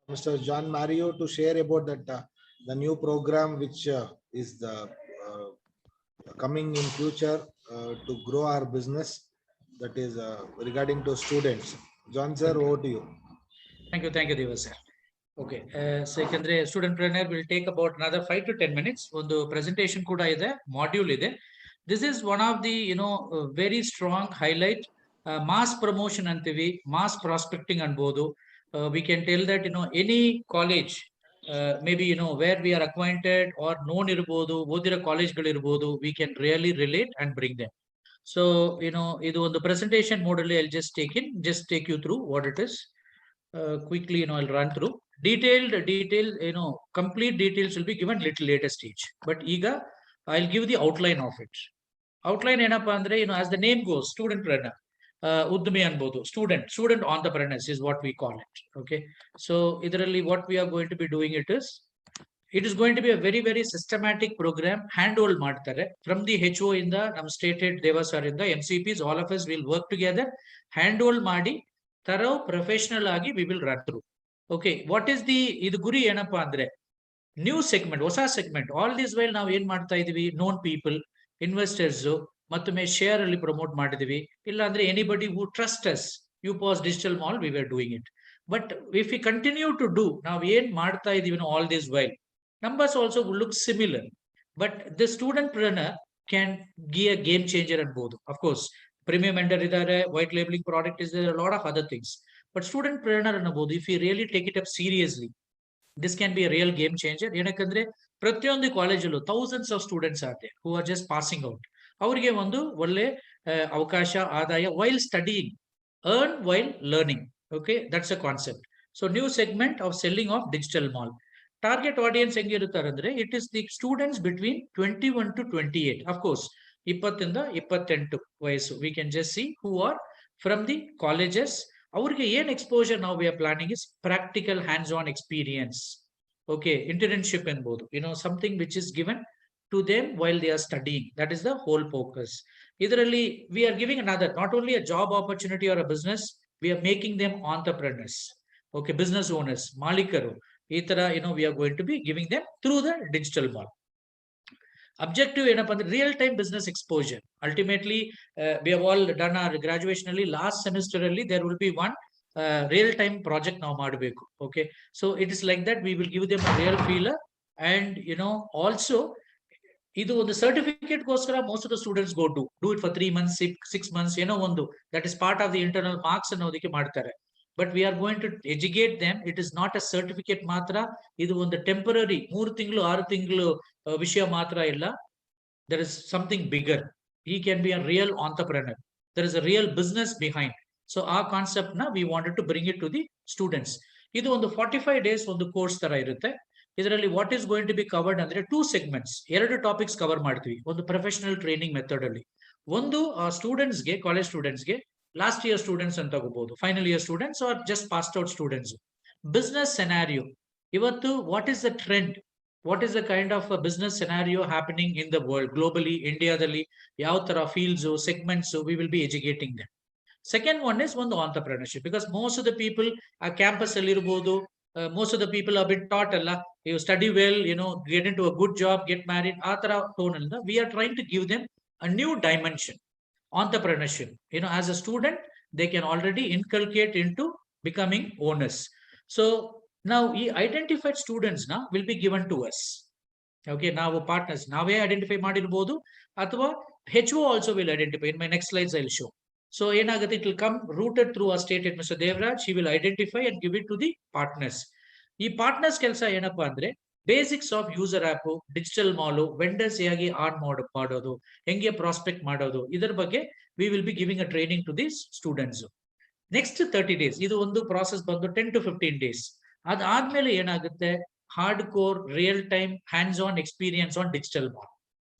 Mr. John Mario to share about that the new program which is the coming in future to grow our business, that is regarding to students. John sir, over to you. Thank you, Deva sir. Okay, so student planner will take about another 5 to 10 minutes. On the presentation kuda ide, module ide. This is one of the very strong highlight. Mass promotion antivi, mass prospecting anbodu. We can tell that any college, maybe where we are acquainted or known irbodu, odira college gal irbodu, we can really relate and bring them. So idu on the presentation model, I'll just take you through what it is. Quickly, I'll run through detail, complete details will be given little later stage, but eaga I'll give the outline of it. Outline enappa andre, as the name goes, student planner, uddami anbodu, student entrepreneurs is what we call it. Okay, so idaralli what we are going to be doing, it is going to be a very very systematic program. Handhold ಮಾಡ್ತಾರೆ from the HO ಇಂದ ನಮ್ಮ state head Deva sir ಇಂದ MCPs, all of us will work together, handhold ಮಾಡಿ thorough professional agi we will run through. Okay, what is the idu guri enappa andre, new segment, hosa segment. All this while ನಾವು ಏನ್ ಮಾಡ್ತಾ ಇದೀವಿ, known people, investors ಮತ್ತೊಮ್ಮೆ share ಅಲ್ಲಿ promote ಮಾಡಿದೀವಿ. ಇಲ್ಲ ಅಂದ್ರೆ anybody who trust us, UPOS Digital Mall, we were doing it. But if we continue to do, ನಾವು ಏನ್ ಮಾಡ್ತಾ ಇದೀವಿ all this while, numbers also will look similar, but the student planner can be a game changer and both. Of course, premium vendor idare, white labeling product is there, a lot of other things. But student planner annabodhu, if you really take it up seriously, this can be a real game changer. ಏನಕಂದ್ರೆ ಪ್ರತಿಯೊಂದು ಕಾಲೇಜಲ್ಲೂ thousands of students are there who are just passing out. ಅವರಿಗೆ ಒಂದು ಒಳ್ಳೆ ಅವಕಾಶ, ಆದಾಯ while studying, earn while learning. Okay, that's a concept. So new segment of selling of digital mall. Target audience ಹೆಂಗಿರುತ್ತಾರೆ ಅಂದ್ರೆ, it is the students between 21 to 28. Of course, 20 ಇಂದ 28 ವಯಸ್ಸು. We can just see who are from the colleges. ಅವ್ರಿಗೆ ಏನ್ exposure now we are planning is practical hands-on experience. Okay, internship enbodu, something which is given to them while they are studying. That is the whole focus. Idaralli we are giving another, not only a job opportunity or a business, we are making them entrepreneurs. Okay, business owners, malikaru. We are going to be giving them through the digital mall. Objective ಏನಪ್ಪ ಅಂದ್ರೆ, real time business exposure. Ultimately, we have all done our graduation ಅಲ್ಲಿ, last semester ಅಲ್ಲಿ there will be one real time project ನಾವು ಮಾಡಬೇಕು. Okay, so it is like that we will give them a real feeler. And also ಇದು ಒಂದು certificate ಗೋಸ್ಕರ most of the students go do it for 3 months, 6 months, ಒಂದು that is part of the internal marks ಅನ್ನೋದಕ್ಕೆ ಮಾಡ್ತಾರೆ. But we are going to educate them. It is not a certificate matra. Idu ಒಂದು temporary 3 ತಿಂಗಳು 6 ತಿಂಗಳು ವಿಷಯ ಮಾತ್ರ ಇಲ್ಲ. There is something bigger. He can be a real entrepreneur. There is a real business behind. So our concept na we wanted to bring it to the students. Idu ಒಂದು 45 days ಒಂದು course ತರ ಇರುತ್ತೆ. ಇದರಲ್ಲಿ what is going to be covered ಅಂದ್ರೆ 2 segments, 2 topics cover ಮಾಡ್ತೀವಿ ಒಂದು professional training method ಅಲ್ಲಿ. ಒಂದು students ಗೆ, college students ಗೆ, last year students ಅಂತ ತಗೋಬಹುದು, final year students or just passed out students. Business scenario, ivattu what is the trend, what is the kind of a business scenario happening in the world, globally, India dalli yav tara fields segments we will be educating them. Second one is one, the entrepreneurship, because most of the people are campus alli irbodu, most of the people have been taught alla, you study well, get into a good job, get married, aa tara tone alla. We are trying to give them a new dimension, entrepreneurship. As a student, they can already inculcate into becoming owners. So now identified students now will be given to us. Okay, now partners nave identify ಮಾಡಿರಬಹುದು, ಅಥವಾ HO also will identify. In my next slides I'll show. So ಏನಾಗುತ್ತೆ, it will come routed through our state head Mr. Devraj. He will identify and give it to the partners. ಈ partners ಕೆಲಸ ಏನಪ್ಪಾ ಅಂದ್ರೆ, basics of user app, digital mall, vendors ಹೇಗೆ on ಮಾಡೋದು, ಹೆಂಗೆ prospect ಮಾಡೋದು, ಇದರ ಬಗ್ಗೆ we will be giving a training to these students. Next 30 days ಇದು ಒಂದು ಪ್ರಾಸೆಸ್ ಬಂದು 10 to 15 days. ಅದಾದ್ಮೇಲೆ ಏನಾಗುತ್ತೆ, hard core real time hands on experience on digital mall.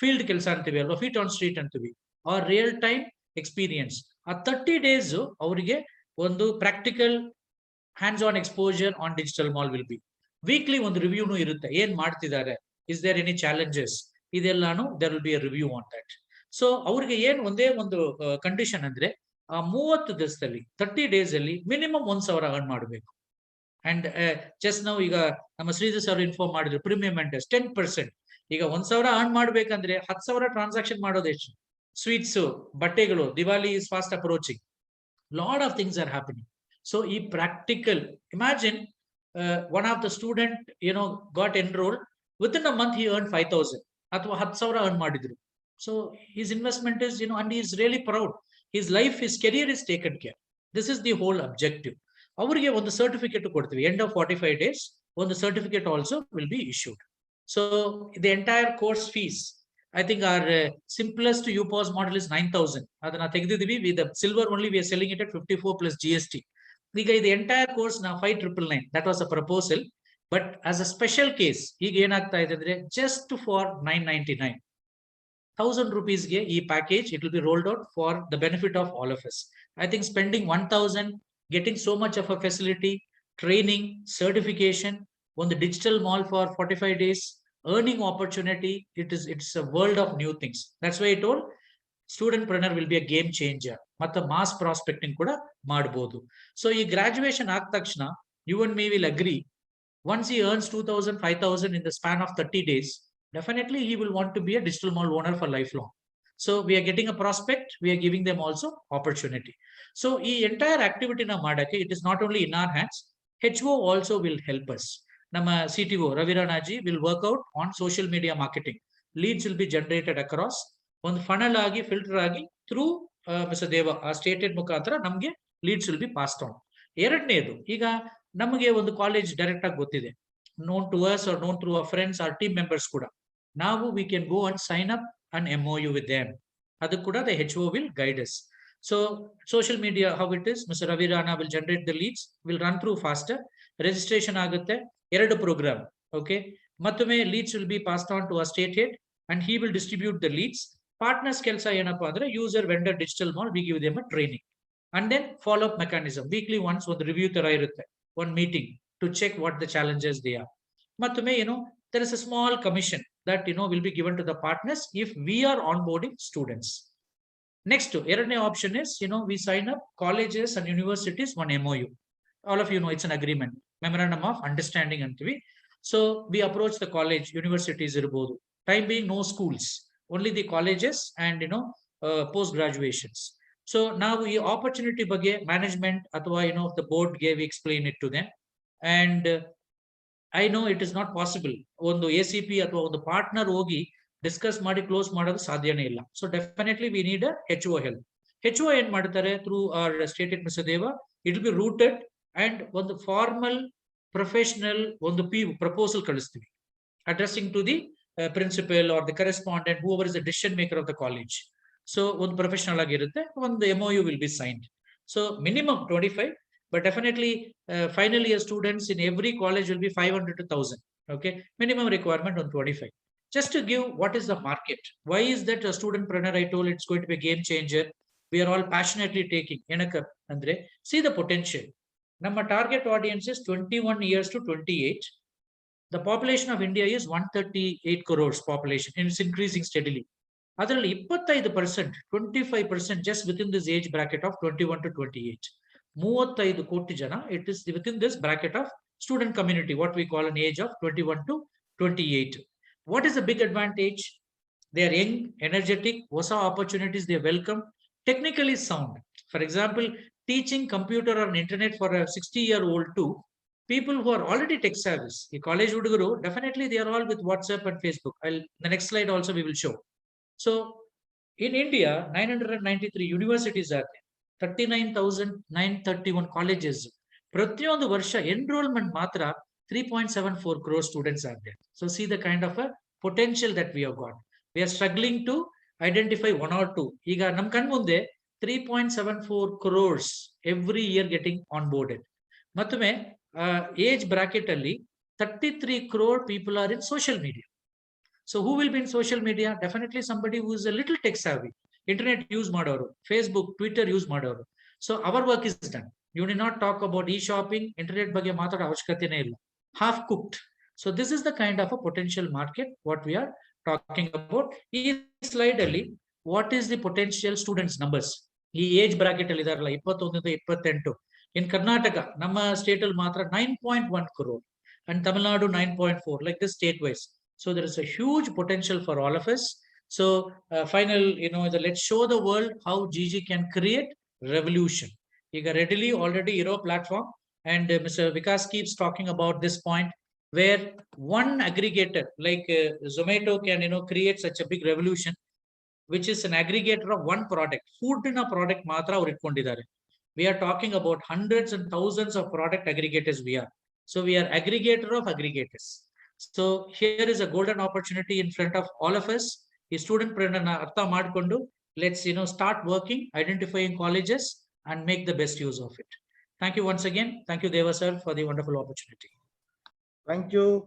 Field ಕೆಲಸ ಅಂತೀವಿ ಅಲ್ವಾ, ಫೀಟ್ ಆನ್ ಸ್ಟ್ರೀಟ್ ಅಂತೀವಿ, ಆರ್ ರಿಯಲ್ ಟೈಮ್ ಎಕ್ಸ್ಪೀರಿಯನ್ಸ್. ಆ 30 days ಅವರಿಗೆ ಒಂದು practical hands on exposure on digital mall will be. Weekly ಒಂದು ರಿವ್ಯೂನು ಇರುತ್ತೆ, ಏನ್ ಮಾಡ್ತಿದ್ದಾರೆ, ಇಸ್ ದೇರ್ ಎನಿ ಚಾಲೆಂಜಸ್, ಇದೆಲ್ಲಾನು there will be a review on that. So ಅವ್ರಿಗೆ ಏನ್ ಒಂದೇ ಒಂದು ಕಂಡೀಷನ್ ಅಂದ್ರೆ, ಆ 30 ದಿವಸದಲ್ಲಿ 30 days ಅಲ್ಲಿ ಮಿನಿಮಮ್ 1,000 ಅರ್ನ್ ಮಾಡಬೇಕು. ಅಂಡ್ ಜಸ್ಟ್ ನಾವು ಈಗ ನಮ್ಮ ಶ್ರೀಧರ್ ಸರ್ ಇನ್ಫಾರ್ಮ್ ಮಾಡಿದ್ರು ಪ್ರೀಮಿಯಂ ಮೆಂಟರ್ಸ್ 10%. ಈಗ 1,000 ಅರ್ನ್ ಮಾಡ್ಬೇಕಂದ್ರೆ 10,000 ಟ್ರಾನ್ಸಾಕ್ಷನ್ ಮಾಡೋದು ಎಷ್ಟು? ಸ್ವೀಟ್ಸ್, ಬಟ್ಟೆಗಳು, Diwali is fast approaching. Lot of things are happening. So ಈ practical, imagine one of the student got enrolled, within a month he earned 5,000 ಅಥವಾ 10,000 earn ಮಾಡಿದ್ರು. So his investment is and he is really proud. His life, his career is taken care. This is the whole objective. ಅವರಿಗೆ ಒಂದು certificate ಕೊಡ್ತೀವಿ, end of 45 days ಒಂದು certificate also will be issued. So the entire course fees, I think our simplest UPAS model is 9,000. ಅದನ್ನ ತೆಗೆದಿದ್ದೀವಿ. with the silver only we are selling it at 54 plus GST. ಈಗ ಇದು entire course ನಾವು 5,999, that was a proposal. But as a special case, ಈಗ ಏನಾಗ್ತಾ ಇದೆ ಅಂದ್ರೆ just for 999, 1,000 rupees ಗೆ ಈ package, it will be rolled out for the benefit of all of us. I think spending 1,000, getting so much of a facility, training, certification, on the digital mall for 45 days, earning opportunity, it's a world of new things. That's why I told studentpreneur will be a game changer. ಮತ್ತೆ mass prospecting ಕೂಡ ಮಾಡಬಹುದು. So ಈ graduation ಆದ ತಕ್ಷಣ you and me will agree, once he earns 2,000, 5,000 in the span of 30 days, definitely he will want to be a digital mall owner for lifelong. So we are getting a prospect, we are giving them also opportunity. So ಈ entire activity na ಮಾಡಕ್ಕೆ, it is not only in our hands, HO also will help us. ನಮ್ಮ CTO Ravi Rana ji will work out on social media marketing. Leads will be generated across, ಒಂದು funnel ಆಗಿ filter ಆಗಿ through mister ದೇವ ಆ stated ಮುಖಾಂತರ ನಮ್ಗೆ leads will be passed on. ಎರಡನೇದು, ಈಗ ನಮಗೆ ಒಂದು ಕಾಲೇಜ್ ಡೈರೆಕ್ಟ್ ಆಗಿ ಗೊತ್ತಿದೆ, known to us or known through our friends or team members ಕೂಡ, ನಾವು we can go and sign up an MOU with them. ಅದು ಕೂಡ the HO will guide us. So social media, how it is, Mr. Ravi Rana will generate the leads, will run through faster, registration ಆಗುತ್ತೆ, 2 program, okay, ಮತ್ತೊಮ್ಮೆ leads will be passed on to a state head and he will distribute the leads. Partners ಕೆಲಸ ಏನಪ್ಪಾ ಅಂದ್ರೆ user vendor digital mall, we give them a training and then follow up mechanism. Weekly once ಒಂದು review ತರ ಇರುತ್ತೆ, one meeting to check what the challenges they are. ಮತ್ತೊಮ್ಮೆ there is a small commission that will be given to the partners if we are onboarding students. Next, ಎರಡನೇ option is we sign up colleges and universities one MOU. All of you know it's an agreement, memorandum of understanding ಅಂತೀವಿ. So we approach the college, universities ಇರಬಹುದು, time being no schools, only the colleges and post graduations. So now ಈ opportunity ಬಗ್ಗೆ management ಅಥವಾ the board gave explain it to them, and I know it is not possible ಒಂದು ACP ಅಥವಾ ಒಂದು partner ಹೋಗಿ discuss ಮಾಡಿ close ಮಾಡೋದು ಸಾಧ್ಯನೇ ಇಲ್ಲ. So definitely we need a HO help. HO ಏನ್ ಮಾಡ್ತಾರೆ, through our stated mister Deva, it will be routed and ಒಂದು ಫಾರ್ಮಲ್ ಪ್ರೊಫೆಷನಲ್ ಒಂದು ಪ್ರಪೋಸಲ್ ಕಳಿಸ್ತೀವಿ, addressing to the principal or the correspondent, whoever is the decision maker of the college. So ಒಂದು professional ಆಗಿರುತ್ತೆ, ಒಂದು MOU will be signed. So minimum 25, but definitely final year students in every college will be 500 to 1,000. Okay, minimum requirement on 25. Just to give what is the market, why is that a studentpreneur, I told it's going to be a game changer. We are all passionately taking enaka andre, see the potential. Namma target audience is 21 years to 28. The population of India is 138 crores population, and it's increasing steadily. Adralli 25%, 25% just within this age bracket of 21 to 28. 35 ಕೋಟಿ ಜನ, it is within this bracket of student community, what we call an age of 21 to 28. What is the big advantage? They are young, energetic, ಹೊಸ opportunities they welcome, technically sound. For example, teaching computer or internet for a 60-year-old to people who are already tech savvy. The college ಹುಡುಗರು, definitely they are all with WhatsApp and Facebook. The next slide also we will show. So in India, 993 universities are there, 39,931 colleges. ಪ್ರತಿಯೊಂದು ವರ್ಷ enrollment ಮಾತ್ರ 3.74 crore students are there. So see the kind of a potential that we have got. We are struggling to identify one or two. ಈಗ ನಮ್ ಕಣ್ ಮುಂದೆ 3.74 crores every year getting onboarded. ಮತ್ತೊಮ್ಮೆ age bracket ಅಲ್ಲಿ 33 crore people are in social media. So who will be in social media? Definitely somebody who is a little tech savvy. Internet use ಮಾಡೋರು, Facebook, Twitter use ಮಾಡೋರು. So our work is done. You need not talk about e-shopping, internet ಬಗ್ಗೆ ಮಾತಾಡೋ ಅವಶ್ಯಕತೆನೇ ಇಲ್ಲ. Half cooked. So this is the kind of a potential market what we are talking about. ಈ slide ಅಲ್ಲಿ what is the potential students numbers? ಈ age bracket ಅಲ್ಲಿ ಇದಾರಲ್ಲ 21 28, In Karnataka, Nama state matra 9.1 crore and Tamil Nadu 9.4, like this state-wise. So there is a huge potential for all of us. So final, let's show the world how GG can create revolution. You can readily already platform, and Mr. Vikas keeps talking about this point where one aggregator like Zomato can create such a big revolution, which is an aggregator of one product. Food in a product matra ಅವರು ಇಟ್ಕೊಂಡಿದ್ದಾರೆ. We are talking about hundreds and thousands of product aggregators we are. So we are aggregator of aggregators. So here is a golden opportunity in front of all of us. ಈ student ಪ್ರೇರಣೆನ ಅರ್ಥ ಮಾಡಿಕೊಂಡು let's start working, identifying colleges and make the best use of it. Thank you once again. Thank you, Deva sir, for the wonderful opportunity. Thank you.